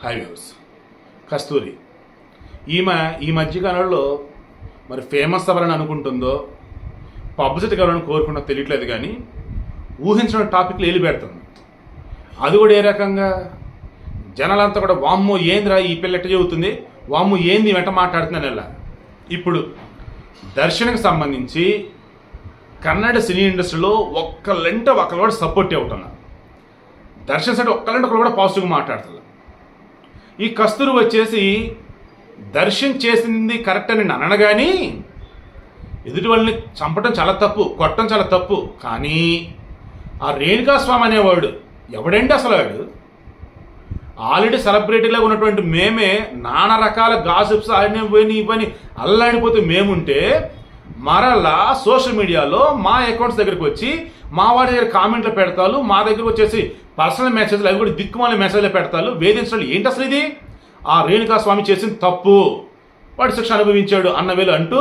Highways కస్తూరి ఈమె ఈ మధ్యకాలంలో మరి ఫేమస్ అవ్వాలని అనుకుంటుందో పబ్లిసిటీ కావాలని కోరుకుంటో తెలియట్లేదు, కానీ ఊహించిన టాపిక్లు ఏలి పెడుతుంది. అది కూడా ఏ రకంగా జనాలంతా కూడా వామ్మో ఏందిరా ఈ పిల్ల ఎట్ట చెబుతుంది, వామ్మో ఏంది వెంట మాట్లాడుతున్నాను ఇలా. ఇప్పుడు దర్శన్కి సంబంధించి కన్నడ సినీ ఇండస్ట్రీలో ఒక్కళ్ళంటే ఒకళ్ళు కూడా సపోర్ట్ అవుతున్నారు. దర్శన్ సైడ్ ఒక్కళ్ళంటే ఒకళ్ళు కూడా పాజిటివ్గా మాట్లాడుతున్నారు. ఈ కస్తూరి వచ్చేసి దర్శన్ చేసింది కరెక్ట్ అని అనను, కానీ ఎదుటి వాళ్ళని చంపడం చాలా తప్పు, కొట్టడం చాలా తప్పు. కానీ ఆ రేణుకాస్వామి అనేవాడు ఎవడండి అసలు? వాడు ఆల్రెడీ సెలబ్రిటీలాగా ఉన్నటువంటి మేమే నానా రకాల గాసిప్స్ ఆడిన పోయి ఇవన్నీ అల్లాడిపోతూ మేముంటే మరలా సోషల్ మీడియాలో మా అకౌంట్స్ దగ్గరికి వచ్చి మా వాడి దగ్గర కామెంట్లు పెడతారు, మా దగ్గరకు వచ్చేసి పర్సనల్ మెసేజ్లు అవి కూడా దిక్కుమాల మెసేజ్లు పెడతారు, వేధించడం. ఏంటి అసలు ఇది? ఆ రేణుకాస్వామి చేసిన తప్పు, వాడు శిక్ష అనుభవించాడు అన్న వేలు అంటూ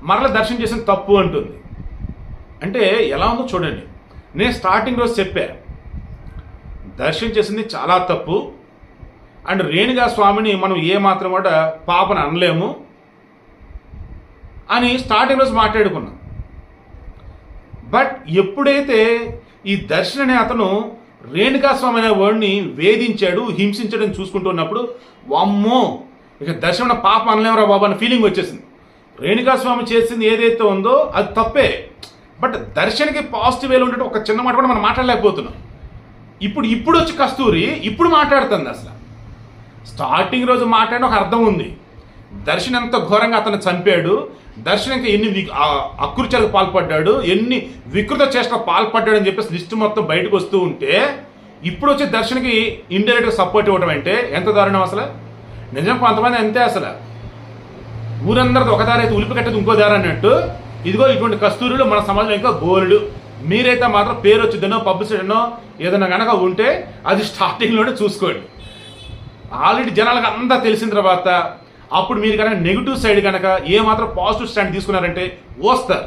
మరలా దర్శనం చేసిన తప్పు అంటుంది. అంటే ఎలా ఉందో చూడండి. నేను స్టార్టింగ్ రోజు చెప్పా దర్శనం చేసింది చాలా తప్పు అండ్ రేణుకాస్వామిని మనం ఏమాత్రం కూడా పాపని అనలేము అని స్టార్టింగ్ రోజు మాట్లాడుకున్నాం. బట్ ఎప్పుడైతే ఈ దర్శన్ అనే అతను రేణుకాస్వామి అనే వాడిని వేధించాడు, హింసించాడని చూసుకుంటున్నప్పుడు వామ్మో ఇక దర్శన పాప అనలేమరా బాబు అన్న ఫీలింగ్ వచ్చేసింది. రేణుకాస్వామి చేసింది ఏదైతే ఉందో అది తప్పే, బట్ దర్శన్కి పాజిటివ్ వేలు ఉండేది ఒక చిన్న మాట కూడా మనం మాట్లాడలేకపోతున్నాం. ఇప్పుడు వచ్చి కస్తూరి ఇప్పుడు మాట్లాడుతుంది. అసలు స్టార్టింగ్ రోజు మాట్లాడిన ఒక అర్థం ఉంది. దర్శన్ ఎంత ఘోరంగా అతను చంపాడు, దర్శన్ ఇంకా ఎన్ని అకృత్యాలకు పాల్పడ్డాడు, ఎన్ని వికృత చేష్టలకు పాల్పడ్డాడు అని చెప్పేసి లిస్ట్ మొత్తం బయటకు వస్తూ ఉంటే ఇప్పుడు వచ్చి దర్శన్కి ఇండైరెక్ట్గా సపోర్ట్ ఇవ్వడం అంటే ఎంత దారుణం అసలు. నిజం కొంతమంది అంతే, అసలు ఊరందరిది ఒక దారి అయితే ఉలిపి కట్టేది ఇంకో దారి అన్నట్టు. ఇదిగో ఇటువంటి కస్తూరులు మన సమాజంలో ఇంకా బోలుడు. మీరైతే మాత్రం పేరు వచ్చిందనో పబ్లిసిటీనో ఏదైనా కనుక ఉంటే అది స్టార్టింగ్లోనే చూసుకోండి. ఆల్రెడీ జనాలకు అంతా తెలిసిన తర్వాత అప్పుడు మీరు కనుక నెగిటివ్ సైడ్ కనుక ఏమాత్రం పాజిటివ్ స్టాండ్ తీసుకున్నారంటే వస్తారు.